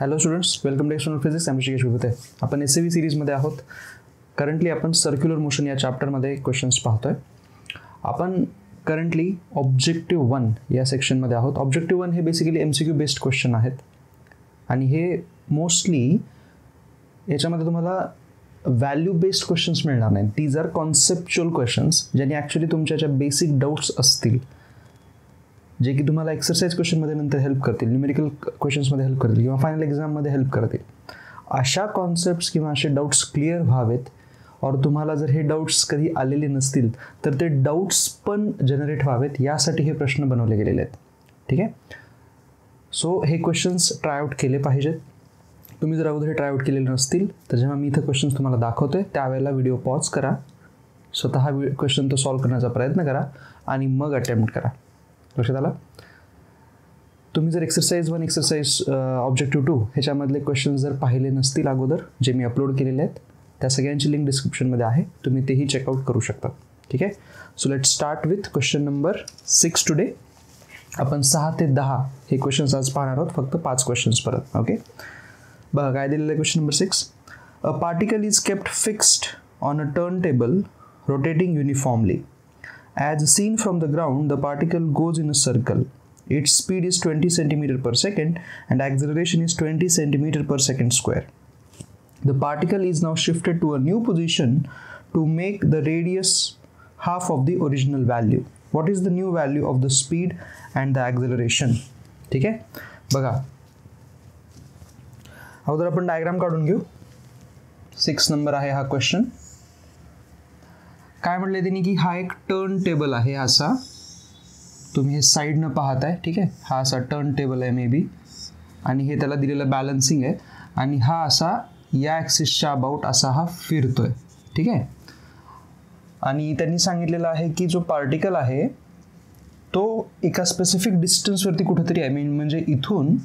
Hello students, welcome to external physics. आम्ही ऋषिकेश विभूते. आपण S-C-V सिरीजमध्ये आहोत. करंटली आपण सर्क्युलर मोशन या चॅप्टरमध्ये क्वेश्चन्स पाहतोय. आपण करंटली ऑब्जेक्टिव्ह 1 या सेक्शनमध्ये आहोत. ऑब्जेक्टिव्ह 1 हे बेसिकली MCQ बेस्ड क्वेश्चन आहेत आणि हे मोस्टली याच्यामध्ये तुम्हाला व्हॅल्यू बेस्ड क्वेश्चन्स मिळणार नाहीत. दीज आर कॉन्सेप्च्युअल क्वेश्चन्स ज्यांनी ॲक्च्युली तुमच्या ज्या बेसिक डाऊट्स असतील, जे की तुम्हाला एक्सरसाइज क्वेश्चनमध्ये नंतर हेल्प करतील, न्यूमेरिकल क्वेश्चन्समध्ये हेल्प करतील किंवा फायनल एक्झाममध्ये हेल्प करतील, अशा कॉन्सेप्ट्स किंवा असे डाऊट्स क्लिअर व्हावेत. और तुम्हाला जर हे डाऊट्स कधी आलेले नसतील तर ते डाऊट्स पण जनरेट व्हावेत, यासाठी हे प्रश्न बनवले गेलेले आहेत. ठीक आहे. सो हे क्वेश्चन्स ट्रायआउट केले पाहिजेत. तुम्ही जर अगोदर हे ट्रायआउट केलेले नसतील तर जेव्हा मी इथं क्वेश्चन्स तुम्हाला दाखवतोय त्यावेळेला व्हिडिओ पॉज करा, स्वतः क्वेश्चन तो सॉल्व्ह करण्याचा प्रयत्न करा आणि मग अटेम्प्ट करा. लक्षात आला? तुम्ही जर एक्सरसाइज 1, एक्सरसाइज ऑब्जेक्टिव्ह 2 ह्याच्यामधले क्वेश्चन्स जर पाहिले नसतील अगोदर, जे मी अपलोड केलेले आहेत, त्या सगळ्यांची लिंक डिस्क्रिप्शनमध्ये आहे, तुम्ही तेही चेकआउट करू शकता. ठीक आहे. So let start with question number 6 today. आपण 6 ते 10 हे क्वेश्चन्स आज पाहणार आहोत, फक्त 5 क्वेश्चन्स परत. ओके. बघा काय दिलेलं आहे question number 6. A particle is kept fixed on a turn table rotating uniformly. As seen from the ground, the particle goes in a circle. Its speed is 20 centimeter per second and acceleration is 20 centimeter per second square. The particle is now shifted to a new position to make the radius half of the original value. What is the new value of the speed and the acceleration? ठीक आहे. बघा, अगोदर आपण diagram काढून घेऊ. 6 number आहे हा question. काय म्हटलंय त्यांनी की हा एक टर्न टेबल आहे, असा तुम्ही हे साईडनं पाहताय. ठीक आहे. हा असा टर्न टेबल आहे मे बी, आणि हे त्याला दिलेलं बॅलन्सिंग आहे, आणि हा असा या ॲक्सिसच्या अबाउट असा हा फिरतोय. ठीक आहे. आणि त्यांनी सांगितलेलं आहे की जो पार्टिकल आहे तो एका स्पेसिफिक डिस्टन्सवरती कुठेतरी आहे. म्हणजे इथून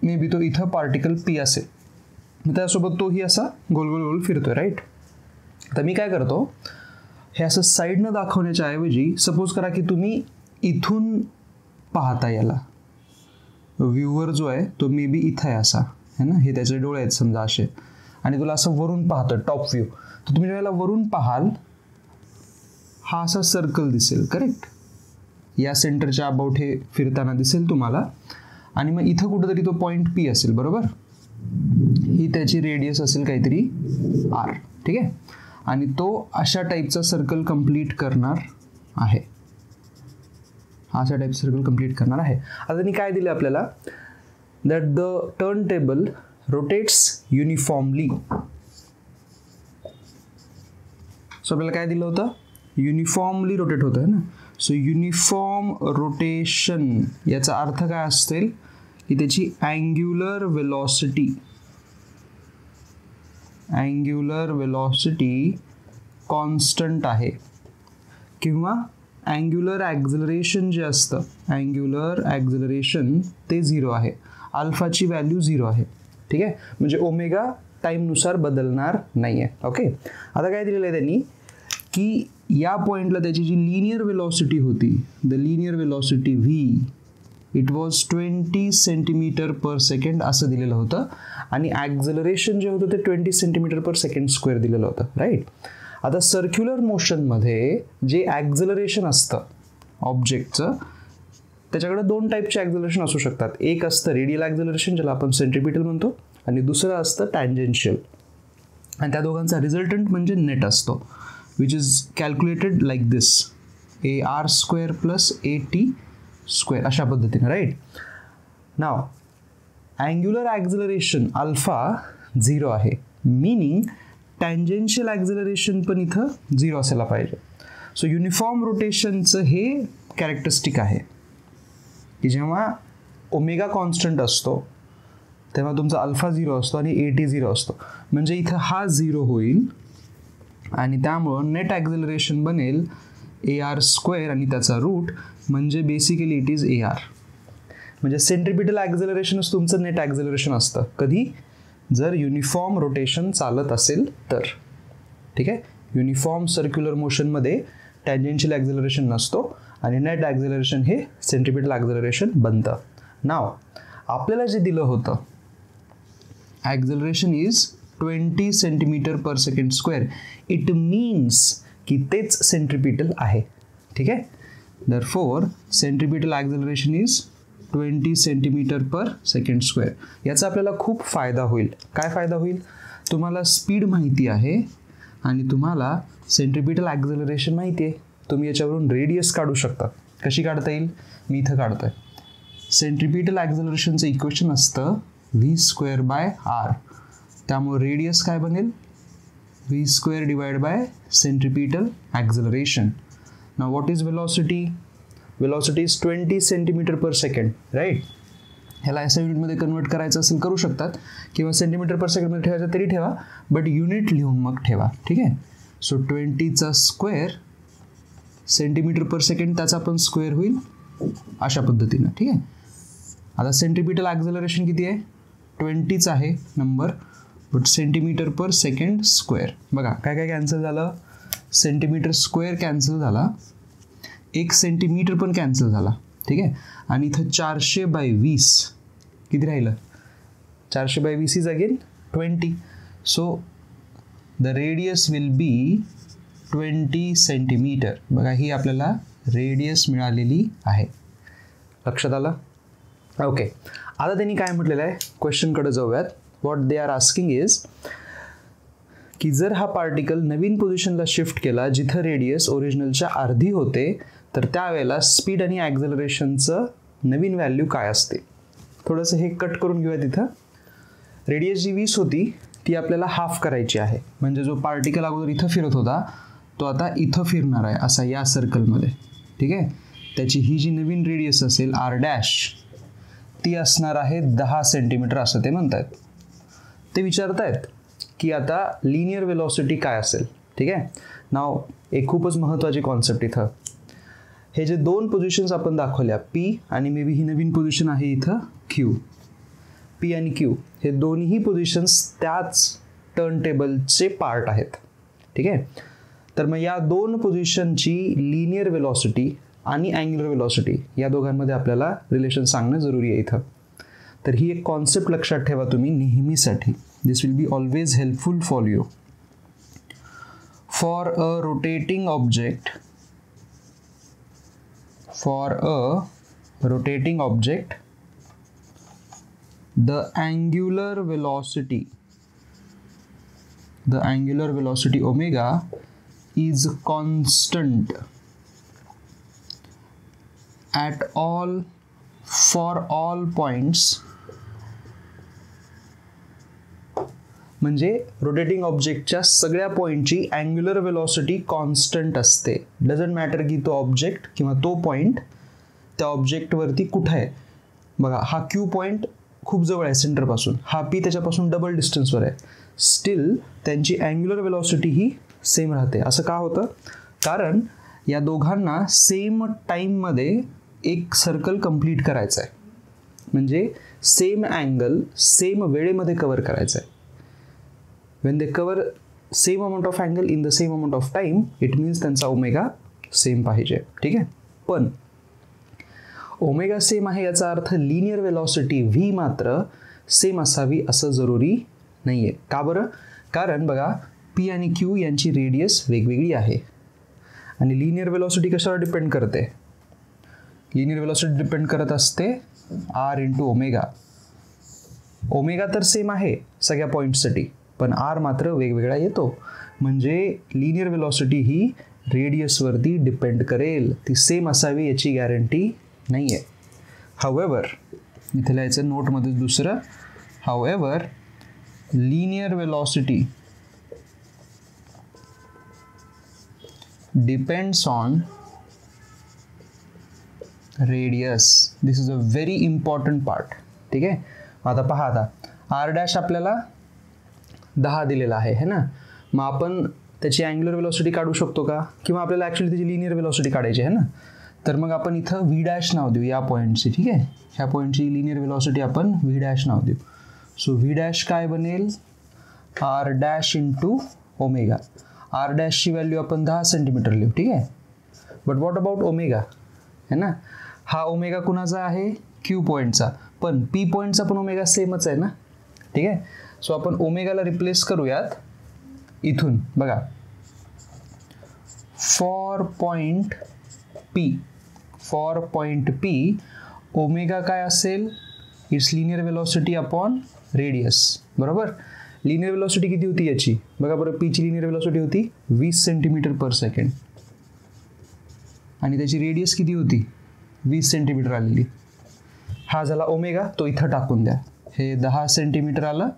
मे बी तो इथं पार्टिकल P असेल, मग त्यासोबत तोही असा गोल गोल गोल फिरतोय. राईट. तर मी काय करतो, हे असं साईडनं दाखवण्याच्या ऐवजी सपोज करा की तुम्ही इथून पाहता, याला व्ह्यूवर जो आहे तो मे बी इथं आहे असा, है ना. हे त्याचे डोळे आहेत समजा असे, आणि तुला असं वरून पाहतो टॉप व्ह्यू. तर तुम्ही ज्यावेळेला वरून पाहाल, हा असा सर्कल दिसेल. करेक्ट. या सेंटरच्या अबाउट हे फिरताना दिसेल तुम्हाला, आणि मग इथं कुठंतरी तो पॉईंट P असेल. बरोबर. ही त्याची रेडियस असेल काहीतरी R. ठीक आहे. आणि तो अशा टाईपचा सर्कल कंप्लीट करणार आहे. अशा टाईप सर्कल कंप्लीट करणार आहे. आता त्यांनी काय दिलं आपल्याला, that the turn table rotates uniformly. So आपल्याला काय दिलं होतं, युनिफॉर्मली रोटेट होतं आहे ना. सो युनिफॉर्म रोटेशन याचा अर्थ काय असेल की त्याची अँग्युलर वेलॉसिटी कॉन्स्टंट आहे, किंवा अँग्युलर ॲक्झलरेशन जे असतं, अँग्युलर ॲक्झलरेशन ते 0 आहे. अल्फाची व्हॅल्यू 0 आहे. ठीक आहे. म्हणजे ओमेगा टाईमनुसार बदलणार नाही आहे. ओके. आता काय दिलेलं आहे त्यांनी की या पॉईंटला त्याची जी लिनियर वेलॉसिटी होती, the linear velocity V, it was 20 centimetre per second असं दिलेलं होतं, आणि ॲक्झलरेशन जे होतं ते 20 सेंटीमीटर पर सेकंड स्क्वेअर दिलेलं होतं. राईट. आता सर्क्युलर मोशनमध्ये जे ॲक्झलरेशन असतं ऑब्जेक्टचं, त्याच्याकडे 2 टाईपचे ॲक्झलरेशन असू शकतात. एक असतं रेडियल ॲक्झलरेशन, ज्याला आपण सेंट्रिपिटल म्हणतो, आणि दुसरं असतं टँजेन्शियल. आणि त्या दोघांचा रिझल्टंट म्हणजे नेट असतो, which is calculated like this, AR² plus AT² अशा पद्धतीने. राईट. नाव अँग्युलर ॲक्झलरेशन अल्फा 0 आहे, मीनिंग टँजेन्शियल ॲक्झलरेशन पण इथं 0 असायला पाहिजे. सो युनिफॉर्म रोटेशनचं हे कॅरेक्टरिस्टिक आहे की जेव्हा ओमेगा कॉन्स्टंट असतो तेव्हा तुमचा अल्फा 0 असतो आणि AT 0 असतो. म्हणजे इथं हा 0 होईल, आणि त्यामुळं नेट ॲक्झलरेशन बनेल AR² आणि त्याचा रूट म्हणजे बेसिकली इट इज AR. म्हणजे सेंट्रिपिटल ॲक्झलरेशनच तुमचं नेट ॲक्झलरेशन असतं, कधी जर युनिफॉर्म रोटेशन चालत असेल तर. ठीक आहे. युनिफॉर्म सर्क्युलर मोशनमध्ये टँजेन्शियल ॲक्झलरेशन नसतो, आणि नेट ॲक्झलरेशन हे सेंट्रिपिटल ॲक्झलरेशन बनतं. नाव आपल्याला जे दिलं होतं acceleration is 20 centimetre per second square, it means की तेच सेंट्रिपिटल आहे. ठीक आहे, therefore centripetal acceleration is 20 centimetre per second square. याचा आपल्याला खूप फायदा होईल. काय फायदा होईल? तुम्हाला स्पीड माहिती आहे आणि तुम्हाला सेंट्रिपिटल ॲक्झलरेशन माहिती आहे. तुम्ही याच्यावरून रेडियस काढू शकता. कशी काढता येईल? मी इथं काढतोय. सेंट्रिपिटल ॲक्झलरेशनचं इक्वेशन असतं v²/r. त्यामुळे रेडियस काय बनेल? v² divide by centripetal acceleration. Now what is velocity? Velocity is 20 centimetre per second, right. ह्याला एसआय युनिटमध्ये कन्वर्ट करायचं असेल करू शकतात, किंवा सेंटीमीटर पर सेकंडमध्ये ठेवायचं तरी ठेवा, बट युनिट लिहून मग ठेवा. ठीक आहे. So 20चा square centimetre per second, त्याचा पण स्क्वेअर होईल अशा पद्धतीनं. ठीक आहे. आता सेंट्रिपिटल ॲक्झलरेशन किती आहे? 20च आहे number, but centimetre per second square. बघा काय काय कॅन्सल झालं? सेंटीमीटर स्क्वेअर कॅन्सल झाला, 1 सेंटीमीटर पण कॅन्सल झाला. ठीक आहे. आणि इथं 400/20 किती राहिलं? 400/20 is again 20. So the radius will be 20 centimetre. बघा ही आपल्याला रेडियस मिळालेली आहे. लक्षात आलं? ओके. आता त्यांनी काय म्हटलेलं आहे क्वेश्चनकडे जाऊयात. What they are asking is की जर हा पार्टिकल नवीन पोझिशनला शिफ्ट केला जिथं रेडियस ओरिजिनलच्या अर्धी होते, तर त्यावेळेला स्पीड आणि ॲक्झलरेशनचं नवीन व्हॅल्यू काय असते? थोडंसं हे कट करून घेऊया. तिथं रेडियस जी 20 होती ती आपल्याला हाफ करायची आहे. म्हणजे जो पार्टिकल अगोदर इथं फिरत होता तो आता इथं फिरणार आहे असा या सर्कलमध्ये. ठीक आहे. त्याची ही जी नवीन रेडियस असेल r' ती असणार आहे 10 सेंटीमीटर असं ते म्हणतात. ते विचारतायत की आता लिनियर वेलॉसिटी काय असेल. ठीक आहे. नाव एक खूपच महत्त्वाची कॉन्सेप्ट इथं. हे जे दोन पोझिशन्स आपण दाखवल्या P आणि may be he Naveen position आहे इथं Q. P आणि Q हे दोन्ही पोझिशन्स त्याच टर्न टेबलचे पार्ट आहेत. ठीक आहे. तर मग या दोन पोझिशनची लिनियर वेलॉसिटी आणि अँग्युलर वेलॉसिटी या दोघांमध्ये आपल्याला रिलेशन सांगणं जरुरी आहे इथं. तर ही एक कॉन्सेप्ट लक्षात ठेवा तुम्ही नेहमीसाठी. This will be always helpful for you. For a rotating object, the angular velocity omega is constant for all points. म्हणजे रोटेटिंग ऑब्जेक्टच्या सगळ्या पॉईंटची अँग्युलर वेलॉसिटी कॉन्स्टंट असते. डझंट मॅटर की तो ऑब्जेक्ट किंवा तो पॉईंट त्या ऑब्जेक्टवरती कुठं आहे. बघा हा Q पॉईंट खूप जवळ आहे सेंटरपासून, हा P त्याच्यापासून डबल डिस्टन्सवर आहे, स्टील त्यांची अँग्युलर वेलॉसिटी ही सेम राहते. असं का होतं? कारण या दोघांना सेम टाईममध्ये एक सर्कल कंप्लीट करायचं आहे. म्हणजे सेम अँगल सेम वेळेमध्ये कव्हर करायचं आहे. when they cover same amount of angle in the same amount of time, it means त्यांचा ओमेगा सेम पाहिजे. ठीक आहे. पण ओमेगा सेम आहे याचा अर्थ लिनियर वेलॉसिटी v मात्र सेम असावी असं जरुरी नाही आहे. का बरं? कारण बघा P आणि Q यांची रेडियस वेगवेगळी आहे आणि लिनियर वेलॉसिटी कशावर डिपेंड करते? लिनियर वेलॉसिटी डिपेंड करत असते r × ओमेगा. ओमेगा तर सेम आहे सगळ्या पॉईंट्ससाठी, पण r मात्र वेगवेगळा येतो. म्हणजे लिनियर वेलॉसिटी ही रेडियसवरती डिपेंड करेल, ती सेम असावी याची गॅरंटी नाही आहे. हाऊएव्हर इथे लिहायचं नोटमध्ये दुसरं, however linear velocity depends on radius. This is a very important part. ठीक आहे. आता पहा, आता r' आपल्याला 10 दिलेला आहे है ना. मग आपण त्याची अँग्युलर वेलॉसिटी काढू शकतो का? किंवा आपल्याला ॲक्च्युली त्याची लिनियर वेलॉसिटी काढायची आहे ना. तर मग आपण इथं v' नाव देऊ या पॉईंटची. ठीक आहे. ह्या पॉईंटची लिनियर वेलॉसिटी आपण v' नाव देऊ. सो v' काय बनेल? r' × omega. r' ची व्हॅल्यू आपण 10 सेंटीमीटर लिहू. ठीक आहे. बट व्हॉट अबाउट ओमेगा है ना. हा ओमेगा कुणाचा आहे? क्यू पॉईंटचा, पण पी पॉईंटचा पण ओमेगा सेमच आहे ना, ठीक आहे. सो आपण ओमेगाला रिप्लेस करूयात इथून. बघा, फॉर पॉइंट पी ओमेगा काय असेल, it's linear velocity upon radius, बरोबर. लिनियर वेलोसिटी किती होती याची बघा बरं, पीची लिनियर वेलोसिटी होती 20 सेंटीमीटर पर सेकंड आणि त्याची रेडियस किती होती 20 सेंटीमीटर आलेली. हा झाला ओमेगा, तो इथं टाकून द्या. हे 10 सेंटीमीटर आलं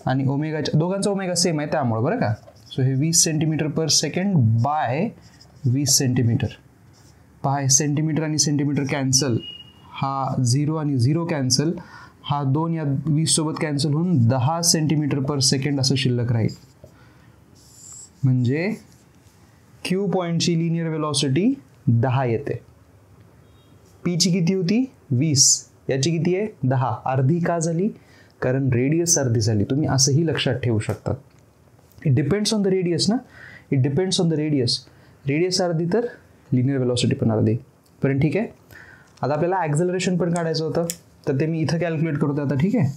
आणि ओमेगाच्या दोघांचा ओमेगा सेम आहे त्यामुळे, बरं का. सो हे 20 centimetre per second by 20 centimetre. पहा, सेंटीमीटर आणि सेंटीमीटर कॅन्सल, हा 0 आणि 0 कॅन्सल, हा 2 या 20 सोबत कॅन्सल होऊन 10 सेंटीमीटर पर सेकंड असं शिल्लक राहील. म्हणजे क्यू पॉईंटची लिनियर वेलॉसिटी 10 येते. पीची किती होती 20, याची किती आहे 10. अर्धी का झाली, कारण रेडियस अर्धी झाली. तुम्ही असंही लक्षात ठेवू शकता. It depends on the radius ना, it depends on the radius. Radius अर्धी तर लिनियर वेलॉसिटी पण अर्धी. पण ठीक आहे, आता आपल्याला ॲक्झलरेशन पण काढायचं होतं, तर ते मी इथं कॅल्क्युलेट करतो आता, ठीक आहे.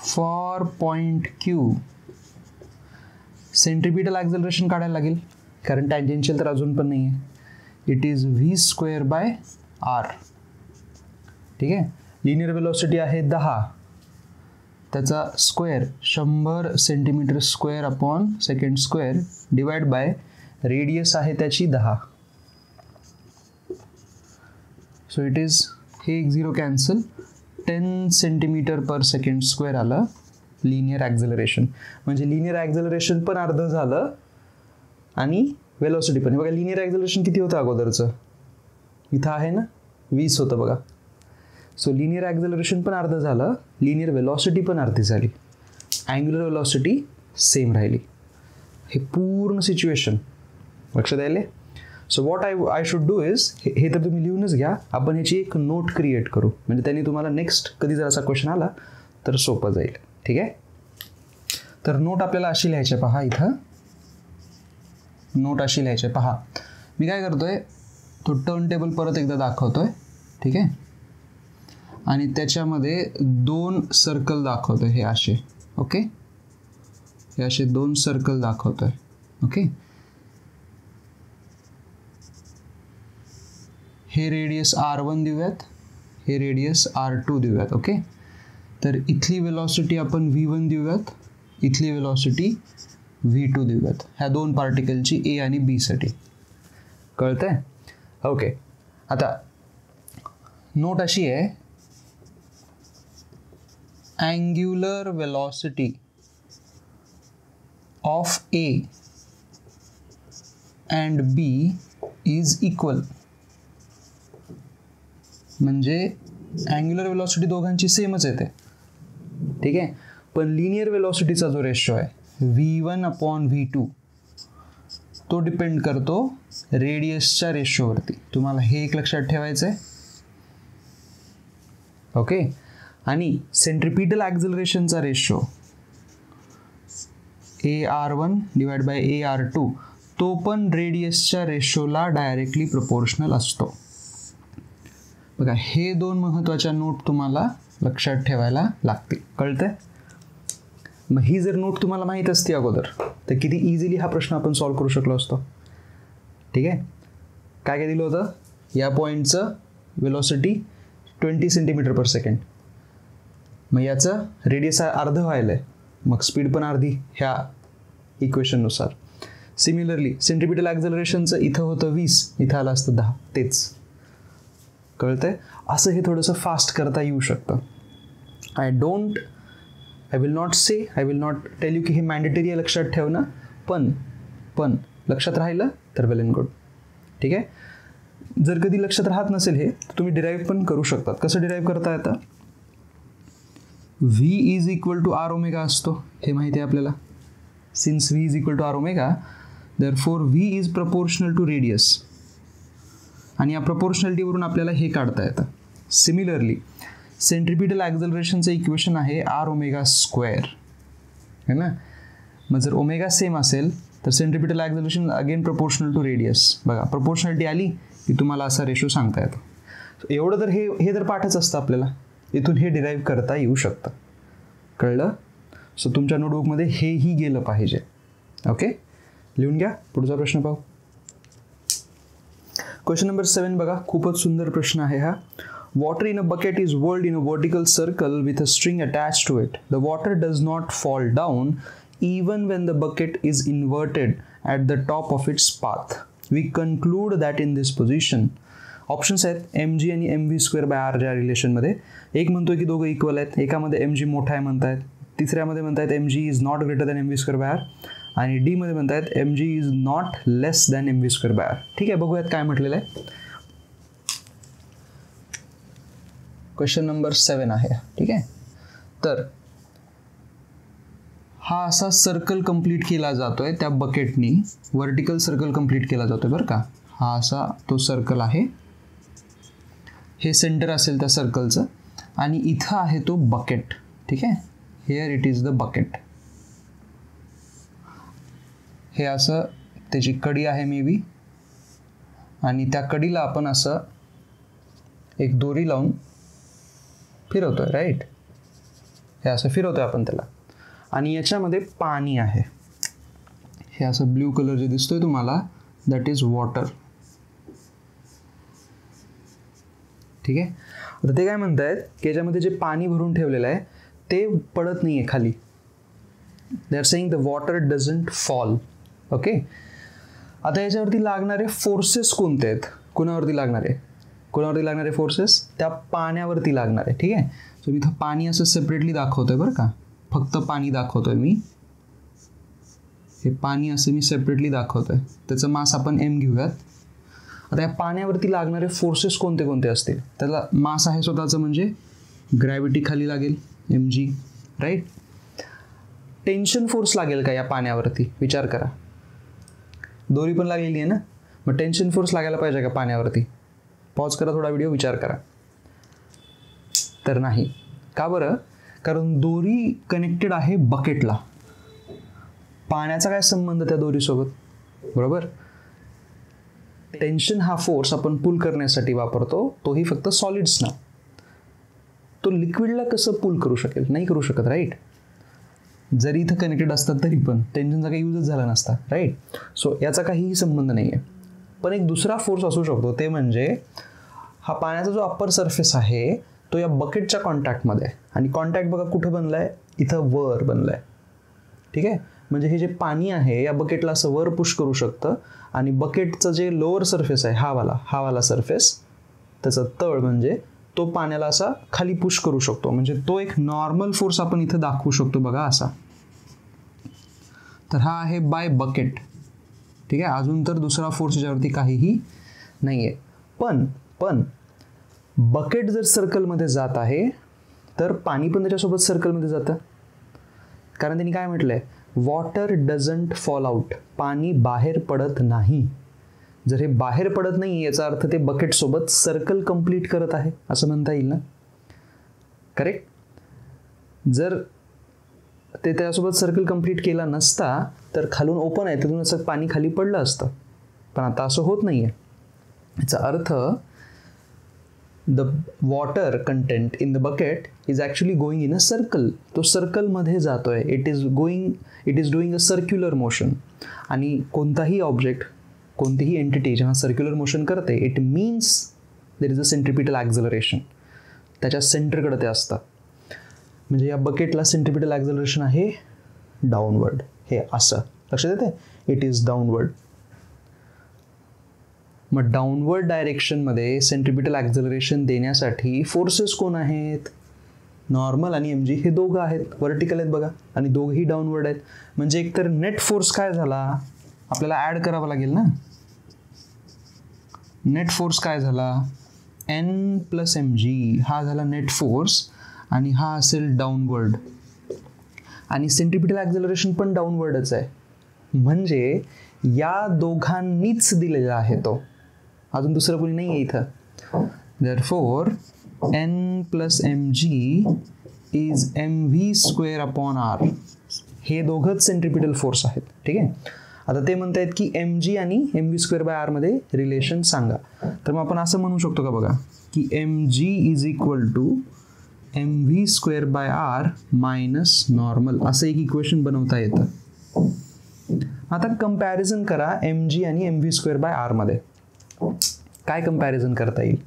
फॉर पॉइंट क्यू सेंट्रिपिटल ॲक्झलरेशन काढायला लागेल, कारण टँजेन्शियल तर अजून पण नाही आहे. It is v² bye r, ठीक आहे. लिनियर वेलोसिटी आहे 10, त्याचा square 100 centimetre square upon second square divide by radius आहे त्याची 10. सो इट इज, हे एक 0 cancel, 10 centimetre per second square आलं लिनियर ॲक्झलरेशन. म्हणजे लिनियर ॲक्झलरेशन पण अर्ध झालं आणि वेलोसिटी पण. बघा, लिनियर ॲक्झलरेशन किती होतं अगोदरचं, इथं आहे ना 20 होतं बघा. सो लिनियर ॲक्झलरेशन पण अर्ध झालं, लिनियर वेलॉसिटी पण अर्धी झाली, अँग्युलर वेलॉसिटी सेम राहिली. हे पूर्ण सिच्युएशन लक्षात आले. So what I should do is, हे तर तुम्ही लिहूनच घ्या, आपण ह्याची एक नोट क्रिएट करू, म्हणजे त्यांनी तुम्हाला नेक्स्ट कधी जर असा क्वेश्चन आला तर सोपं जाईल, ठीक आहे. तर नोट आपल्याला अशी लिहायची, पहा इथं नोट अशी लिहायची. पहा, मी काय करतोय, तो टर्न टेबल परत एकदा दाखवतोय, ठीक आहे. आणि त्याच्यामध्ये 2 सर्कल दाखवतोय, हे असे, ओके. हे असे 2 सर्कल दाखवतोय, ओके. हे रेडियस R1 देऊयात, हे रेडियस R2 देऊयात, ओके. तर इथली वेलॉसिटी आपण V1 देऊयात, इथली वेलॉसिटी V2 देऊयात, ह्या 2 पार्टिकलची A आणि B साठी. कळतंय, ओके. आता नोट अशी आहे, angular velocity of A and B is equal. म्हणजे अँग्युलर वेलॉसिटी दोघांची सेमच येते, ठीक आहे. पण लिनियर वेलॉसिटीचा जो रेशो आहे V1 अपॉन V2 तो डिपेंड करतो रेडियसच्या रेशोवरती. तुम्हाला हे एक लक्षात ठेवायचं आहे, ओके. आणि सेंट्रिपिटल ॲक्झलरेशनचा ratio AR1 divide by AR2 तो पण रेडियसच्या रेशोला डायरेक्टली प्रोपोर्शनल असतो. बघा, हे 2 महत्त्वाच्या नोट तुम्हाला लक्षात ठेवायला लागतील. कळतंय. मग ही जर नोट तुम्हाला माहीत असते अगोदर तर किती इझिली हा प्रश्न आपण सॉल्व करू शकलो असतो, ठीक आहे. काय काय दिलं होतं, या पॉईंटचं वेलॉसिटी 20 सेंटीमीटर पर सेकंड, मग याचं रेडियस अर्ध व्हायला आहे, मग स्पीड पण अर्धी ह्या इक्वेशननुसार. सिमिलरली सेंट्रिपिटल ॲक्झलरेशनचं इथं होतं 20, इथं आलं असतं 10, तेच. कळतंय. असं हे थोडंसं फास्ट करता येऊ शकतं. I will not tell you की हे मॅन्डेटरी आहे लक्षात ठेवणं, पण लक्षात राहिलं तर वेल अँड गुड, ठीक आहे. जर कधी लक्षात राहत नसेल हे, तर तुम्ही डिराईव्ह पण करू शकतात. कसं डिराईव्ह करता येतं, V is equal to R omega असतो, हे माहिती आहे आपल्याला. Since V is equal to R omega, therefore V is proportional to radius. आणि या प्रपोर्शनॅलिटीवरून आपल्याला हे काढता येतं. सिमिलरली सेंट्रिपिटल ॲक्झलरेशनचं इक्वेशन आहे R ओमेगा स्क्वेअर, है ना. मग जर ओमेगा सेम असेल तर centripetal acceleration again proportional to radius. बघा, प्रपोर्शनॅलिटी आली की तुम्हाला असा रेशो सांगता येतो. एवढं तर हे तर पाठच असतं आपल्याला, इथून हे डिराईव्ह करता येऊ शकतं. कळलं? सो तुमच्या नोटबुकमध्ये हेही गेलं पाहिजे. ओके, लिहून घ्या. पुढचा प्रश्न पाहू. क्वेश्चन नंबर 7 बघा, खूपच सुंदर प्रश्न आहे हा. Water in a bucket is whirled in a vertical circle with a string attached to it. The water does not fall down even when the bucket is inverted at the top of its path. We conclude that in this position. Options आहेत mg आणि mv²/r ज्या रिलेशनमध्ये. एक म्हणतोय की दोघं equal आहेत, एकामध्ये mg मोठा आहे म्हणतायत, तिसऱ्यामध्ये म्हणतायत mg is not greater than mv²/r, आणि डी मध्ये म्हणतायत mg is not less than mv²/r. ठीक आहे, बघूयात काय म्हटलेलं आहे. क्वेश्चन नंबर 7 आहे. ठीक आहे, तर हा असा सर्कल कंप्लीट केला जातोय त्या बकेटनी, वर्टिकल सर्कल कंप्लीट केला जातोय बरं का. हा असा तो सर्कल आहे, हे सेंटर असेल त्या सर्कलचं, आणि इथं आहे तो बकेट. ठीक आहे, here it is the bucket. हे असं त्याची कडी आहे मे बी, आणि त्या कडीला आपण असं एक दोरी लावून फिरवतोय, राईट. हे असं फिरवतोय आपण त्याला, आणि याच्यामध्ये पाणी आहे. हे असं ब्ल्यू कलर जे दिसतोय तुम्हाला, दॅट इज वॉटर. ठीक आहे, आता ते काय म्हणतायत की याच्यामध्ये जे पाणी भरून ठेवलेलं आहे ते पडत नाही आहे खाली. They are saying the water doesn't fall. Okay, आता याच्यावरती लागणारे फोर्सेस कोणते आहेत? कोणावरती लागणारे फोर्सेस? त्या पाण्यावरती लागणारे. ठीक आहे, सो मी इथं पाणी असं सेपरेटली दाखवतोय बरं का, फक्त पाणी दाखवतोय मी. हे पाणी असं मी सेपरेटली दाखवतोय, त्याचं मास आपण m घेऊयात. आता या पाण्यावरती लागणारे फोर्सेस कोणते कोणते असतील? त्याला मास आहे स्वतःचं, म्हणजे ग्रॅव्हिटी खाली लागेल mg, राईट. टेन्शन फोर्स लागेल का या पाण्यावरती? विचार करा, दोरी पण लागलेली आहे ना, मग टेन्शन फोर्स लागायला पाहिजे का पाण्यावरती? पॉज करा थोडा व्हिडिओ, विचार करा. तर नाही. का बरं? कारण दोरी कनेक्टेड आहे बकेटला. पाण्याचा काय संबंध त्या दोरीसोबत? बरोबर. टेन्शन हा फोर्स आपण पुल करण्यासाठी वापरतो, तोही फक्त सॉलिड्सना. तो लिक्विडला कसं पुल करू शकेल? नाही करू शकत, राईट. जरी इथं कनेक्टेड असतात तरी पण टेन्शनचा काही यूजच झाला नसता, राईट. सो याचा काहीही संबंध नाही आहे. पण एक दुसरा फोर्स असू शकतो, ते म्हणजे हा पाण्याचा जो अप्पर सरफेस आहे तो या बकेटच्या कॉन्टॅक्टमध्ये आहे, आणि कॉन्टॅक्ट बघा कुठं बनला आहे? इथं वर बनला आहे. ठीक आहे, म्हणजे हे जे पाणी आहे या बकेटला असं वर पुश करू शकतं, आणि बकेटचं जे लोअर सरफेस आहे हा वाला सरफेस, त्याचा तळ म्हणजे तो पाण्याला असा खाली पुश करू शकतो. म्हणजे तो एक नॉर्मल फोर्स आपण इथं दाखवू शकतो बघा असा. तर हा आहे बाय बकेट. ठीक आहे, अजून तर दुसरा फोर्स याच्यावरती काहीही नाही आहे. पण बकेट जर सर्कलमध्ये जात आहे तर पाणी पण त्याच्यासोबत सर्कलमध्ये जातं, कारण त्यांनी काय म्हटलंय? Water doesn't fall out. पाणी बाहेर पडत नाही. जर हे बाहेर पडत नाही याचा अर्थ ते बकेट सोबत सर्कल कंप्लीट करत आहे असं म्हणता येईल ना, करेक्ट. जर ते त्यासोबत सर्कल कंप्लीट केला नसता तर खालून ओपन आहे, तिथून असं पाणी खाली पडलं असतं, पण आता असं होत नाहीये. याचा अर्थ the water content in the bucket is actually going in a circle. तो सर्कलमध्ये जातोय. It is doing a circular motion. आणि कोणताही ऑब्जेक्ट, कोणतीही एंटिटी जेव्हा सर्क्युलर मोशन करते, it means there is a centripetal acceleration. त्याच्या सेंटरकडे ते असतं. म्हणजे या बकेटला सेंट्रिपिटल ॲक्झलरेशन आहे डाऊनवर्ड. हे असं लक्षात येते, इट इज डाऊनवर्ड. मग डाऊनवर्ड डायरेक्शनमध्ये सेंट्रिपिटल ॲक्झलरेशन देण्यासाठी फोर्सेस कोण आहेत? नॉर्मल आणि mg हे दोघं आहेत, वर्टिकल आहेत बघा, आणि दोघंही डाऊनवर्ड आहेत. म्हणजे एकतर नेट फोर्स काय झाला आपल्याला ॲड करावा लागेल ना. नेट फोर्स काय झाला? n + mg हा झाला नेट फोर्स, आणि हा असेल डाऊनवर्ड, आणि सेंट्रिपिटल ॲक्झलरेशन पण डाऊनवर्डच आहे. म्हणजे या दोघांनीच दिलेला आहे तो, अजून दुसरं कोणी नाही आहे इथं. Therefore n + mg is mv²/r. हे दोघंच सेंट्रिपिटल फोर्स आहेत. ठीक आहे, आता ते म्हणतायत की एम जी आणि M V square by R मध्ये रिलेशन सांगा. तर मग आपण असं म्हणू शकतो का बघा की M G is equal to M V square by R minus normal, असं एक इक्वेशन बनवता येतं. आता कम्पॅरिझन करा एम जी आणि M V square by R मध्ये. काय कम्पॅरिझन करता येईल?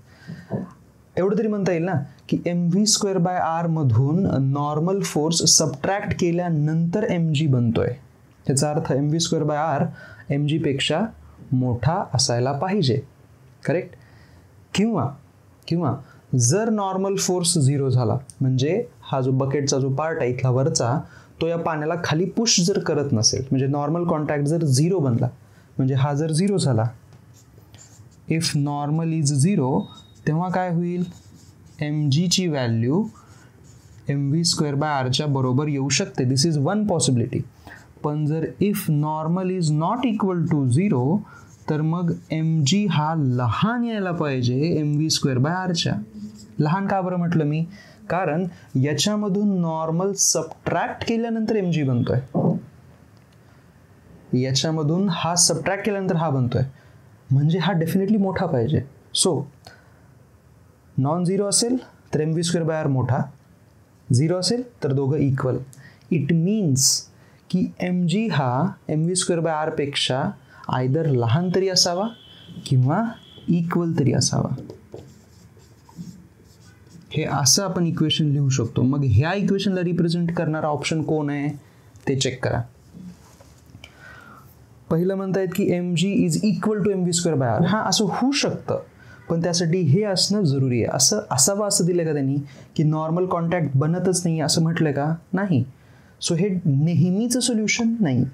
एवढं तरी म्हणता येईल ना की M V square by R मधून नॉर्मल फोर्स सबट्रॅक्ट केल्यानंतर एम जी बनतोय. याचा अर्थ M V square by R M G पेक्षा मोठा असायला पाहिजे. करेक्ट? किंवा जर नॉर्मल फोर्स 0 झाला म्हणजे हा जो बकेटचा जो पार्ट आहे इथला वरचा, तो या पाण्याला खाली पुश जर करत नसेल, म्हणजे नॉर्मल कॉन्टॅक्ट जर 0 बनला, म्हणजे हा जर 0 झाला, इफ नॉर्मल इज 0, तेव्हा काय होईल? एम जीची value M V square by आरच्या बरोबर येऊ शकते. This is one possibility. पण जर if normal is not equal to 0, तर मग एम जी हा लहान यायला पाहिजे एम व्ही स्क्वेअर बाय आरच्या. लहान का बरं म्हटलं मी? कारण याच्यामधून नॉर्मल सबट्रॅक्ट केल्यानंतर एम जी बनतोय. याच्यामधून हा सबट्रॅक्ट केल्यानंतर हा बनतोय, म्हणजे हा डेफिनेटली मोठा पाहिजे. सो नॉन झिरो असेल तर M V square by R मोठा, 0 असेल तर दोघं इक्वल. इट मीन्स की एम जी हा M V square by R पेक्षा आयदर लहान तरी असावा किंवा इक्वल तरी असावा. हे असं आपण इक्वेशन लिहू शकतो. मग ह्या इक्वेशनला रिप्रेझेंट करणारा ऑप्शन कोण आहे ते चेक करा. पहिलं म्हणतायत की M G is equal to M V square by R. हा असं होऊ शकतं, पण त्यासाठी हे असणं जरुरी आहे. असं असावं असं दिलं का त्यांनी की नॉर्मल कॉन्टॅक्ट बनतच नाही असं म्हटलंय का? नाही. सो हे नेहमीचं सोल्युशन नाही.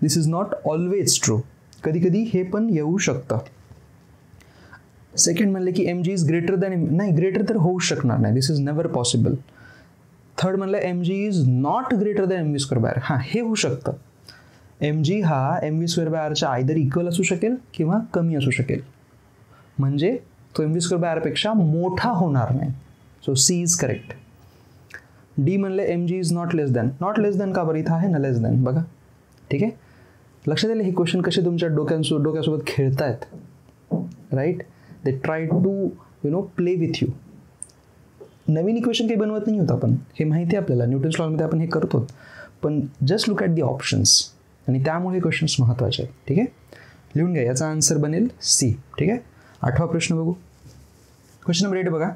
This is not always true. कधी कधी हे पण येऊ शकतं. सेकंड म्हणले की M G is greater than, नाही, ग्रेटर तर होऊ शकणार नाही. This is never possible. Third म्हणलं M G is not greater than M V square by R. हां, हे होऊ शकतं. एम जी हा एम व्ही स्क्वेअर बाय आरच्या आयदर इक्वल असू शकेल किंवा कमी असू शकेल, म्हणजे तो एम व्ही स्क्वेअर बाय आरपेक्षा मोठा होणार नाही. So C is correct. D म्हणले M G is not less than. Not less than का बरं? इथं आहे ना लेस दॅन, बघा. ठीक आहे, लक्षात आलं हे क्वेश्चन कसे तुमच्या डोक्यासोबत खेळतायत. Right? They try to play with you. नवीन इक्वेशन काही बनवत नाही होत आपण, हे माहिती आहे आपल्याला. न्यूटन्स लॉमध्ये आपण हे करतो, पण just look at the options, आणि त्यामुळे क्वेश्चन्स महत्त्वाचे आहेत. ठीक आहे, लिहून घ्या. याचा आन्सर बनेल सी. ठीक आहे, 8वा प्रश्न बघू. क्वेश्चन नंबर 8 बघा.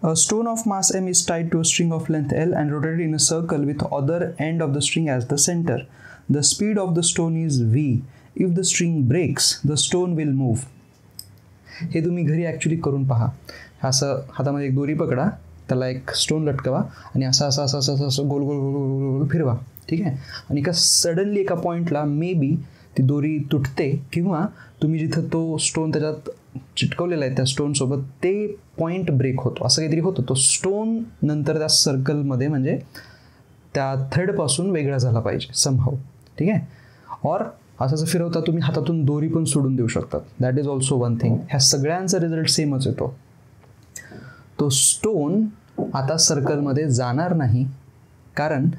A stone of mass m is tied to a string of length L and rotated in a circle with other end of the string as the center. The speed of the stone is v. If the string breaks, the stone will move. हे तुम्ही घरी actually करून पहा. असं हातामध्ये एक दोरी पकडा, त्याला एक स्टोन लटकवा आणि असं असं असं असं असं गोल गोल गोल गोल गोल फिरवा. ठीक आहे, आणि एका सडनली एका पॉईंटला मे बी ती दोरी तुटते, किंवा तुम्ही जिथं तो स्टोन त्याच्यात चिटकवलेला आहे त्या स्टोनसोबत ते पॉईंट ब्रेक होतो, असं काहीतरी होतं. तो स्टोन नंतर त्या सर्कलमध्ये म्हणजे त्या थ्रेडपासून वेगळा झाला पाहिजे समहाऊ. ठीक आहे, और असं जर फिरवता तुम्ही हातातून दोरी पण सोडून देऊ शकतात. That is also one thing. ह्या सगळ्यांचा रिझल्ट सेमच येतो. तो स्टोन आता सर्कलमध्ये जाणार नाही, कारण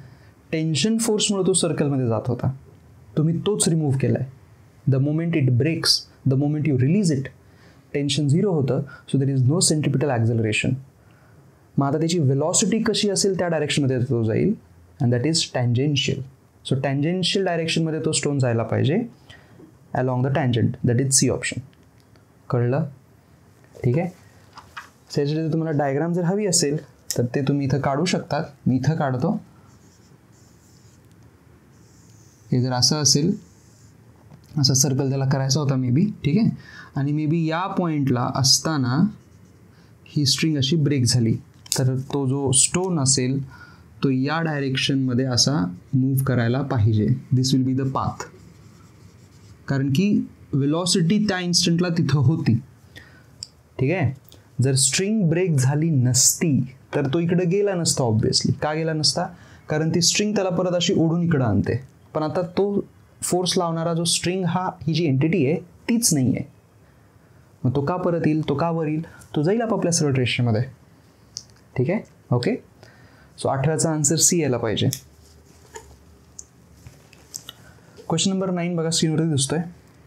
टेन्शन फोर्समुळे तो सर्कलमध्ये जात होता. तुम्ही तोच रिमूव्ह केला आहे. The moment it breaks, the moment you release it, tension 0 होतं. So there is no centripetal acceleration. मग आता त्याची वेलॉसिटी कशी असेल त्या डायरेक्शनमध्ये तो जाईल, and that is tangential. So tangential डायरेक्शनमध्ये तो स्टोन जायला पाहिजे along the tangent. That is C option. कळलं? ठीक आहे, त्याच्यासाठी तुम्हाला डायग्राम जर हवी असेल तर ते तुम्ही इथं काढू शकतात. मी इथं काढतो. हे जर असं असेल, असा सर्कल त्याला करायचा होता मे बी. ठीक आहे, आणि मे बी या पॉईंटला असताना ही स्ट्रिंग अशी ब्रेक झाली, तर तो जो स्टोन असेल तो या डायरेक्शनमध्ये असा मूव्ह करायला पाहिजे. दिस विल बी द पाथ, कारण की वेलॉसिटी त्या इन्स्टंटला तिथं होती. ठीक आहे, जर स्ट्रिंग ब्रेक झाली नसती तर तो इकडे गेला नसता. ऑब्व्हियसली का गेला नसता? कारण ती स्ट्रिंग त्याला परत अशी ओढून इकडं आणते. पण आता तो फोर्स लावणारा जो स्ट्रिंग ही जी एंटिटी आहे तीच नाही आहे. मग तो का परत येईल? तो का वर येईल? तो जाईल आपापल्या सरळ रेषेमध्ये. ठीक आहे, ओके. सो 18चा आन्सर सी यायला पाहिजे. क्वेश्चन नंबर 9 बघा स्क्रीनवरती दिसतोय.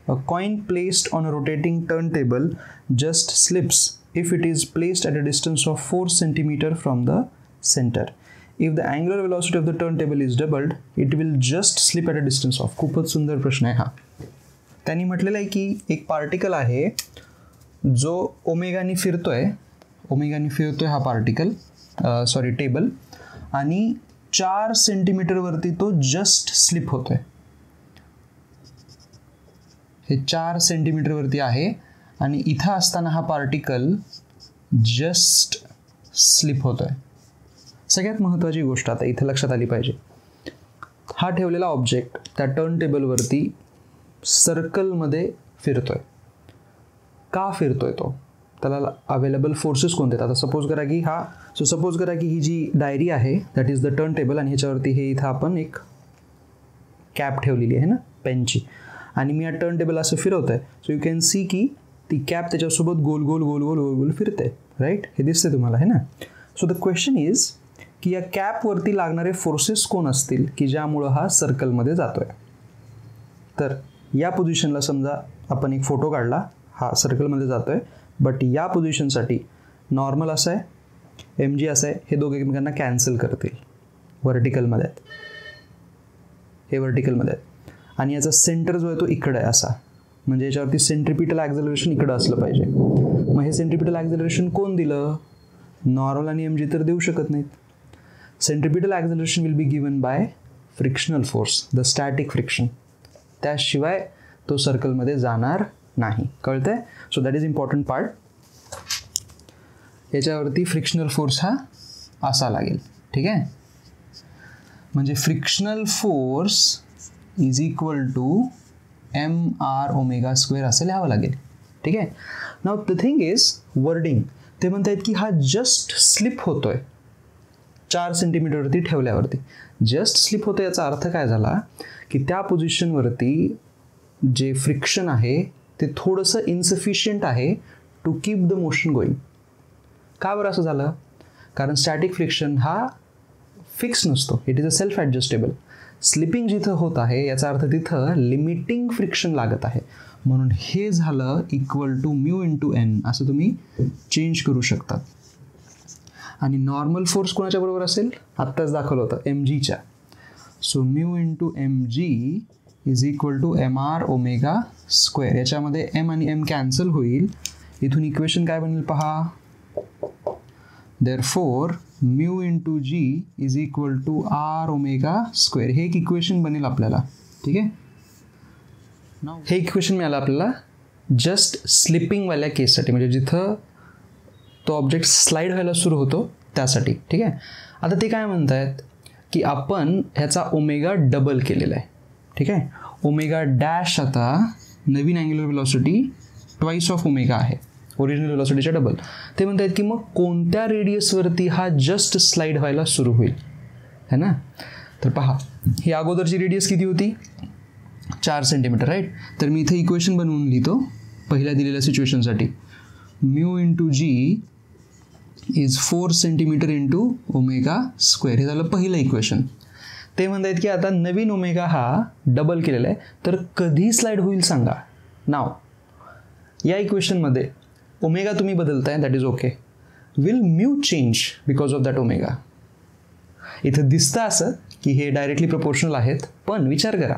अ coin placed on a rotating turn table just slips if it is placed at a distance of 4 centimetre from the centre. If the angular velocity of the turn table is doubled it will just slip at a distance of. खूपच सुंदर प्रश्न आहे हा. त्यांनी म्हटलेलं आहे की एक पार्टिकल आहे जो ओमेगानी फिरतोय हा पार्टिकल टेबल आणि 4 सेंटीमीटरवरती तो जस्ट स्लिप होतोय. हे 4 सेंटीमीटरवरती आहे आणि इथं असताना हा पार्टिकल जस्ट स्लिप होतोय. सगळ्यात महत्त्वाची गोष्ट आता इथे लक्षात आली पाहिजे, हा ठेवलेला ऑब्जेक्ट त्या टर्न टेबलवरती सर्कलमध्ये फिरतोय. का फिरतोय तो, त्याला अवेलेबल फोर्सेस कोणते आहेत. आता सपोज करा की ही जी डायरी आहे that is the turn table आणि ह्याच्यावरती हे इथं आपण एक कॅप ठेवलेली आहे ना पेनची आणि मी या टर्न टेबल असं फिरवतोय. सो यू कॅन सी की ती कॅप त्याच्यासोबत गोल गोल गोल गोल गोल गोल फिरते. राईट, हे दिसते तुम्हाला, है ना. सो द क्वेश्चन इज की या कॅपवरती लागणारे फोर्सेस कोण असतील की ज्यामुळं हा सर्कलमध्ये जातोय. तर या पोझिशनला समजा आपण एक फोटो काढला, हा सर्कलमध्ये जातोय, बट या पोझिशनसाठी नॉर्मल असं आहे, MG असं आहे, हे दोघे एकमेकांना कॅन्सल करतील. व्हर्टिकलमध्ये आहेत, हे व्हर्टिकलमध्ये आहेत आणि याचा सेंटर जो आहे तो इकडे आहे असा, म्हणजे याच्यावरती सेंट्रिपिटल ॲक्झलरेशन इकडं असलं पाहिजे. मग हे सेंट्रिपिटल ॲक्झलरेशन कोण दिलं, नॉर्मल आणि MG तर देऊ शकत नाहीत. Centripetal acceleration will be given by frictional force, the static friction. त्याशिवाय तो सर्कलमध्ये जाणार नाही. कळतंय. So that is important part. याच्यावरती फ्रिक्शनल फोर्स हा असा लागेल. ठीक आहे, म्हणजे frictional force is equal to mr² असं लिहावं लागेल. ठीक आहे. Now the thing is wording, ते म्हणतात की हा जस्ट स्लिप होतोय 4 सेंटीमीटरवरती ठेवल्यावरती. जस्ट स्लिप होतं याचा अर्थ काय झाला की त्या पोझिशनवरती जे फ्रिक्शन आहे ते थोडंसं इन्सफिशियंट आहे to keep the motion going. का बरं असं झालं, कारण स्टॅटिक फ्रिक्शन हा फिक्स नसतो, it is a self adjustable. Slipping जिथं होत आहे याचा अर्थ तिथं लिमिटिंग फ्रिक्शन लागत आहे, म्हणून हे झालं इक्वल टू μ×n असं तुम्ही चेंज करू शकता. आणि नॉर्मल फोर्स कोणाच्या बरोबर असेल, आत्ताच दाखवलं होतं MGच्या. So μ×mg is equal to mr². याच्यामध्ये m आणि m कॅन्सल होईल. इथून इक्वेशन काय बनेल पहा, therefore μ×g is equal to r². हे एक इक्वेशन बनेल आपल्याला. ठीक आहे, हे इक्वेशन मिळालं आपल्याला जस्ट स्लिपिंगवाल्या केससाठी, म्हणजे जिथं तो ऑब्जेक्ट स्लाईड व्हायला सुरू होतो त्यासाठी. ठीक आहे. आता ते काय म्हणतायत की आपण ह्याचा ओमेगा डबल केलेला आहे. ठीक आहे, ओमेगा डॅश आता नवीन angular velocity twice of omega आहे, ओरिजिनल वेलॉसिटीच्या डबल. ते म्हणतात की मग कोणत्या रेडियसवरती हा जस्ट स्लाईड व्हायला सुरू होईल, है ना. तर पहा, ही अगोदरची रेडियस किती होती, 4 सेंटीमीटर. राईट, तर मी इथे इक्वेशन बनवून लिहितो पहिल्या दिलेल्या सिच्युएशनसाठी. μ×g is 4 centimetre into ω². हे झालं पहिलं इक्वेशन. ते म्हणतात की आता नवीन ओमेगा हा डबल केलेला आहे, तर कधी स्लाईड होईल सांगा. नाव या इक्वेशनमध्ये ओमेगा तुम्ही बदलताय, that is okay. Will mu change because of that omega. इथं दिसतं असं की हे डायरेक्टली प्रपोर्शनल आहेत, पण विचार करा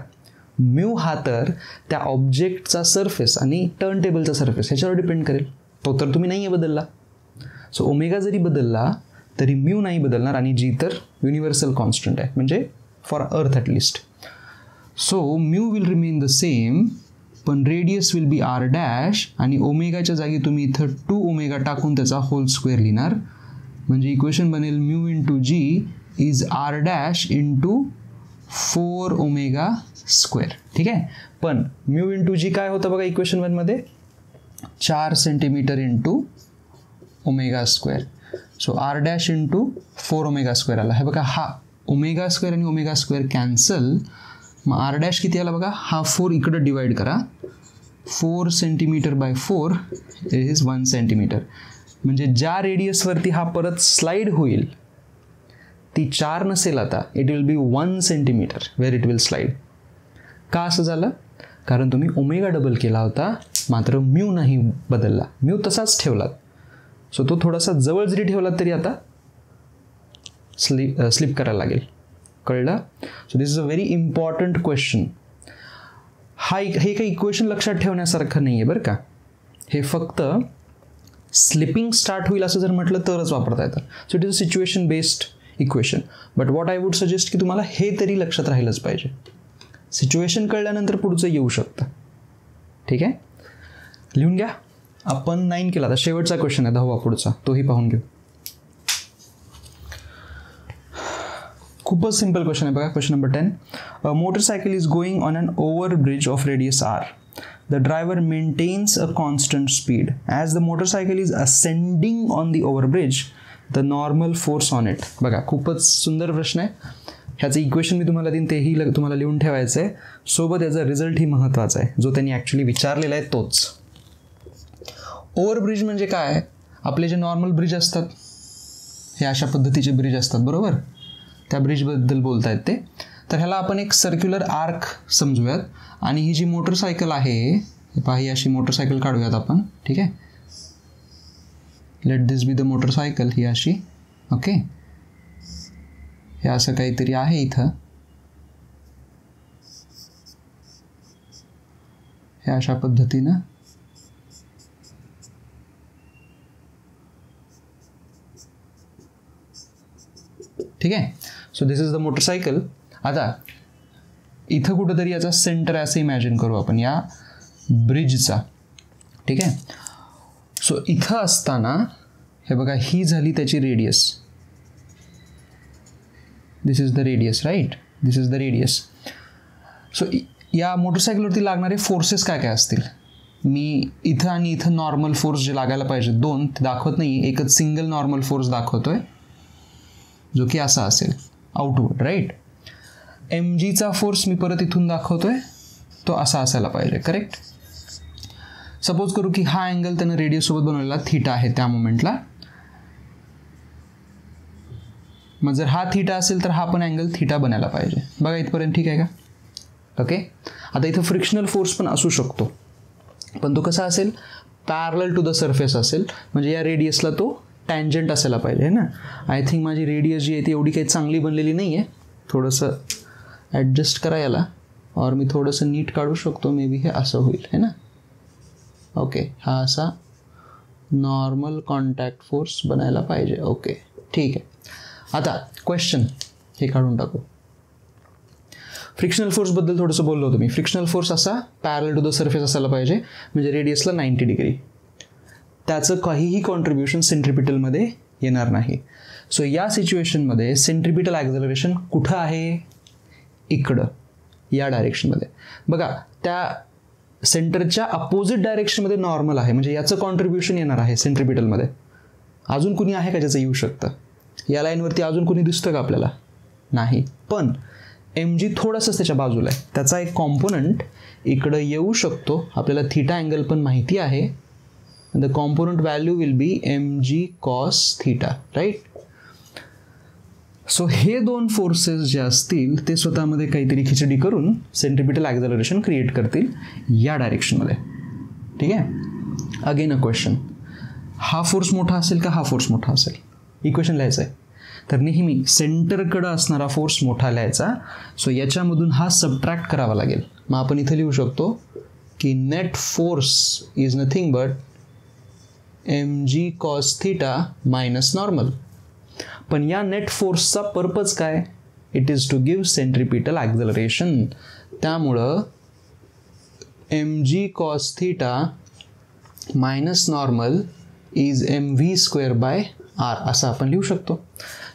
म्यू हा तर त्या ऑब्जेक्टचा सरफेस आणि टर्न टेबलचा सरफेस ह्याच्यावर डिपेंड करेल. तो तर तुम्ही नाही आहे बदलला. सो ओमेगा जरी बदलला तरी म्यू नाही बदलणार आणि जी तर युनिव्हर्सल कॉन्स्टंट आहे, म्हणजे for earth at least. So mu will remain the same, पण रेडियस विल बी r' आणि ओमेगाच्या जागी तुम्ही इथं 2 ओमेगा टाकून त्याचा होल स्क्वेअर लिहिणार, म्हणजे इक्वेशन बनेल μ×g इज r' इंटू 4 ओमेगा². ठीक आहे, पण μ×g काय होतं बघा इक्वेशन 1मध्ये, 4 centimetre into ω². So r' into 4 ω² आला. हे बघा, हा ω² आणि ω² कॅन्सल, मग r' किती आला बघा, हा 4 इकडं डिवाइड करा, 4 सेंटीमीटर बाय 4 इज 1 सेंटीमीटर. म्हणजे ज्या रेडियसवरती हा परत स्लाईड होईल ती 4 नसेल आता, it will be 1 centimetre where it will slide. का असं झालं? कारण तुम्ही ओमेगा डबल केला होता, मात्र म्यू नाही बदलला, म्यू तसाच ठेवलात. सो तो थोडासा जवळ जरी ठेवलात तरी आता स्लिप करायला लागेल. कळलं? So this is a very important question. हे काही इक्वेशन लक्षात ठेवण्यासारखं नाही आहे बरं का. हे फक्त स्लिपिंग स्टार्ट होईल असं जर म्हटलं तरच वापरता येतं. So it is a situation based equation. But what I would suggest की तुम्हाला हे तरी लक्षात राहिलंच पाहिजे. सिच्युएशन कळल्यानंतर पुढचं येऊ शकतं. ठीक आहे, लिहून घ्या. आपण 9 केला. आता शेवटचा क्वेश्चन आहे 10वा पुढचा, तोही पाहून घेऊ. खूपच सिंपल क्वेश्चन आहे बघा. Question number 10. A motorcycle is going on an over bridge of radius r. The driver maintains a constant speed. As the motorcycle is ascending on the overbridge, the normal force on it. बघा, खूपच सुंदर प्रश्न आहे. ह्याचं equation मी तुम्हाला देईन, तेही तुम्हाला लिहून ठेवायचं आहे. सोबत याचा रिझल्टही महत्त्वाचा आहे, जो त्यांनी ॲक्च्युली विचारलेला आहे तोच. ओव्हरब्रिज म्हणजे काय? आपले जे नॉर्मल ब्रिज असतात, हे अशा पद्धतीचे ब्रिज असतात बरोबर, त्या ब्रिजबद्दल बोलतायत ते. तर ह्याला आपण एक सर्क्युलर आर्क समजूयात. आणि ही जी मोटरसायकल आहे, पहा, ही अशी मोटरसायकल काढूयात आपण. ठीक आहे, let this be the motorcycle. ही अशी, ओके, हे असं काहीतरी आहे इथं. हे अशा पद्धतीनं ठीक आहे. So this is the motorcycle. आता इथं कुठंतरी याचा सेंटर आहे असं इमॅजिन करू आपण या ब्रिजचा. ठीक आहे. सो इथं असताना हे बघा, ही झाली त्याची radius. This is the radius, right, this is the radius. So या मोटरसायकलवरती लागणारे फोर्सेस काय काय असतील? मी इथं आणि इथं नॉर्मल फोर्स जे लागायला पाहिजे, 2 ते दाखवत नाही, एकच सिंगल नॉर्मल फोर्स दाखवतोय, जो की असा असेल आउटवर्ड, राईट. mgचा फोर्स मी परत इथून दाखवतोय, तो असा असायला पाहिजे, करेक्ट. सपोज करू की हा अँगल त्यानं रेडियस सोबत बनवलेला थीटा आहे त्या मोमेंटला. मग जर हा थीटा असेल तर हा पण अँगल थीटा बनायला पाहिजे. बघा इथपर्यंत ठीक आहे का? ओके. आता इथं फ्रिक्शनल फोर्स पण असू शकतो, पण तो कसा असेल? पॅरलल टू द सरफेस असेल, म्हणजे या रेडियसला तो टँजंट असायला पाहिजे ना. आय थिंक माझी रेडियस जी आहे ती एवढी काही चांगली बनलेली नाही आहे. थोडंसं ॲडजस्ट करा याला, और मी थोडंसं नीट काढू शकतो. मे बी हे असं होईल, है ना. ओके, हा असा नॉर्मल कॉन्टॅक्ट फोर्स बनायला पाहिजे. ओके, ठीक आहे. आता क्वेश्चन हे काढून टाकू. फ्रिक्शनल फोर्सबद्दल थोडंसं बोललो होतो मी. फ्रिक्शनल फोर्स असा पॅरलल टू द सरफेस असायला पाहिजे, म्हणजे रेडियसला 90 डिग्री. त्याचं काहीही कॉन्ट्रीब्युशन सेंट्रिपिटलमध्ये येणार नाही. सो या सिच्युएशनमध्ये सेंट्रिपिटल ॲक्झलरेशन कुठं आहे? इकडं, या डायरेक्शनमध्ये. बघा, त्या सेंटरच्या अपोजिट डायरेक्शनमध्ये नॉर्मल आहे, म्हणजे याचं कॉन्ट्रीब्युशन येणार आहे सेंट्रिपिटलमध्ये. अजून कुणी आहे का ज्याचं येऊ शकतं? या लाईनवरती अजून कुणी दिसतं का आपल्याला? नाही. पण mg थोडंसं त्याच्या बाजूला आहे, त्याचा एक कॉम्पोनंट इकडं येऊ शकतो. आपल्याला थीटा अँगल पण माहिती आहे. The component value will be mg cos theta, right. So हे 2 फोर्सेस जे असतील ते स्वतःमध्ये काहीतरी खिचडी करून सेंट्रिपिटल ॲक्झलरेशन क्रिएट करतील या डायरेक्शनमध्ये. ठीक आहे. अगेन अ क्वेश्चन, हा फोर्स मोठा असेल का हा फोर्स मोठा असेल? इक्वेशन लिहायचं आहे. तर नेहमी सेंटरकडं असणारा फोर्स मोठा लिहायचा. सो याच्यामधून हा सबट्रॅक्ट करावा लागेल. मग आपण इथं लिहू शकतो की net force is nothing but mg cos theta minus normal. पण या नेट फोर्सचा पर्पज काय? It is to give centripetal acceleration. त्यामुळं mg cos theta minus normal is mv square by r असं आपण लिहू शकतो.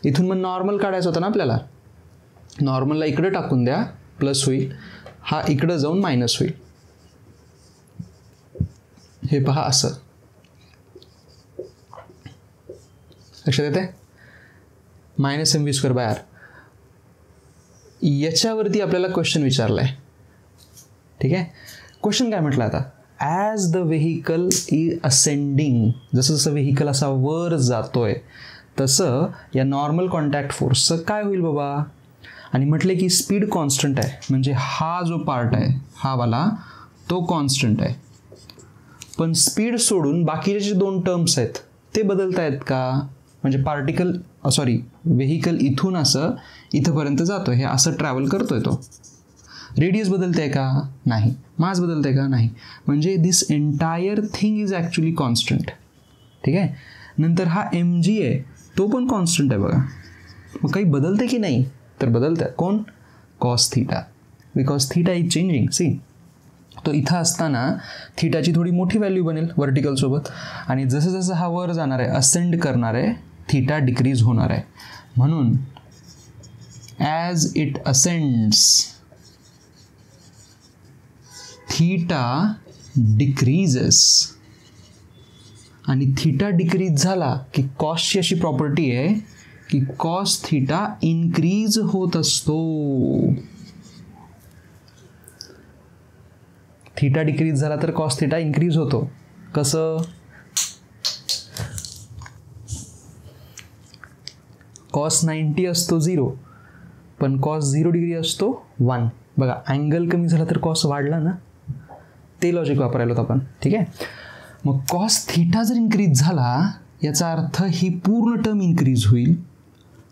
इथून मग नॉर्मल काढायचं होतं ना आपल्याला. नॉर्मलला इकडे टाकून द्या, प्लस होईल, हा इकडं जाऊन मायनस होईल. हे पहा असं लक्षात येते. Minus mv square by r. याच्यावरती आपल्याला क्वेश्चन विचारलाय. ठीक आहे. क्वेश्चन काय म्हटलं आता? As the vehicle is ascending, जसं जसं व्हेकल असा वर जातोय तसं या नॉर्मल कॉन्टॅक्ट फोर्सचं काय होईल बाबा? आणि म्हटले की स्पीड कॉन्स्टंट आहे, म्हणजे हा जो पार्ट आहे हा वाला तो कॉन्स्टंट आहे, पण स्पीड सोडून बाकीचे जे 2 टर्म्स आहेत ते बदलत आहेत का? म्हणजे व्हेकल इथून असं इथंपर्यंत जातो, हे असं ट्रॅव्हल करतोय, तो रेडियस बदलते का? नाही. मास बदलते का? नाही. म्हणजे this entire thing is actually constant. ठीक आहे. नंतर हा mg आहे तो पण कॉन्स्टंट आहे बघा. मग काही बदलते की नाही? तर बदलतं. कोण? Cos theta, because theta is changing. See, तो इथं असताना थीटाची थोडी मोठी व्हॅल्यू बनेल वर्टिकल सोबत, आणि जसं जसं हा वर जाणार आहे, असेंड करणार आहे, थीटा डिक्रीज होणार आहे. म्हणून as it ascends theta decreases, आणि थीटा डिक्रीज झाला की कॉसची अशी प्रॉपर्टी आहे की कॉस थीटा इन्क्रीज होत असतो. थीटा डिक्रीज झाला तर कॉस थीटा इन्क्रीज होतो. कसं? कॉस 90 असतो 0, पण कॉस 0 डिग्री असतो 1. बघा, अँगल कमी झाला तर कॉस वाढला ना, ते लॉजिक वापरायला होतं आपण. ठीक आहे. मग कॉस थीटा जर इन्क्रीज झाला याचा अर्थ ही पूर्ण टर्म इन्क्रीज होईल.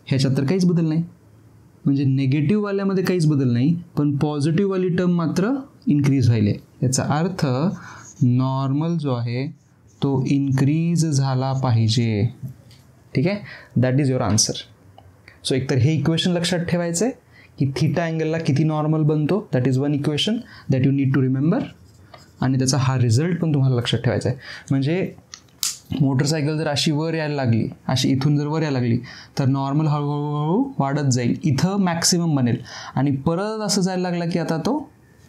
ह्याच्यात तर काहीच बदल नाही, म्हणजे नेगेटिव्हवाल्यामध्ये काहीच बदल नाही, पण पॉझिटिव्हवाली टर्म मात्र इन्क्रीज व्हायले. याचा अर्थ नॉर्मल जो आहे तो इन्क्रीज झाला पाहिजे. ठीक आहे. That is your answer. So एकतर हे इक्वेशन लक्षात ठेवायचं आहे की थीटा अँगलला किती नॉर्मल बनतो. That is one equation that you need to remember, आणि त्याचा हा रिझल्ट पण तुम्हाला लक्षात ठेवायचा आहे. म्हणजे मोटरसायकल जर अशी वर यायला लागली, अशी इथून जर वर यायला लागली, तर नॉर्मल हळूहळू वाढत जाईल, इथं मॅक्सिमम बनेल, आणि परत असं जायला लागला की आता तो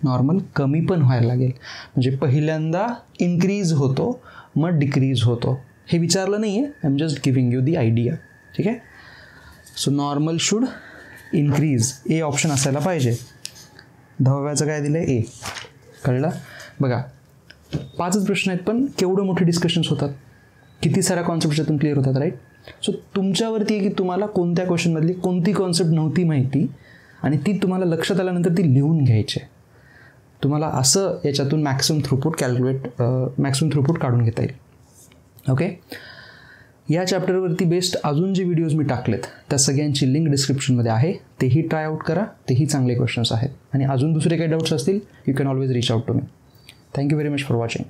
नॉर्मल कमी पण व्हायला लागेल. म्हणजे पहिल्यांदा इन्क्रीज होतो, मग डिक्रीज होतो. हे विचारलं नाही आहे, I am just giving you the idea. ठीक आहे. So normal should increase, A option असायला पाहिजे. 10व्याचं काय दिलं आहे? ए. कळलं? बघा, 5च प्रश्न आहेत, पण केवढं मोठे डिस्कशन्स होतात, किती साऱ्या कॉन्सेप्ट त्यातून क्लिअर होतात. राईट. सो तुमच्यावरती आहे की तुम्हाला कोणत्या क्वेश्चनमधली कोणती कॉन्सेप्ट नव्हती माहिती, आणि ती तुम्हाला लक्षात आल्यानंतर ती लिहून घ्यायची. तुम्हाला असं याच्यातून मॅक्सिमम थ्रूपुट काढून घेता येईल. ओके. या चॅप्टरवरती बेस्ड अजून जे व्हिडिओज मी टाकलेत त्या सगळ्यांची लिंक डिस्क्रिप्शनमध्ये आहे, तेही ट्राय आउट करा. तेही चांगले क्वेश्चन्स आहेत. आणि अजून दुसरे काही डाऊट्स असतील, you can always reach out to me. Thank you very much for watching.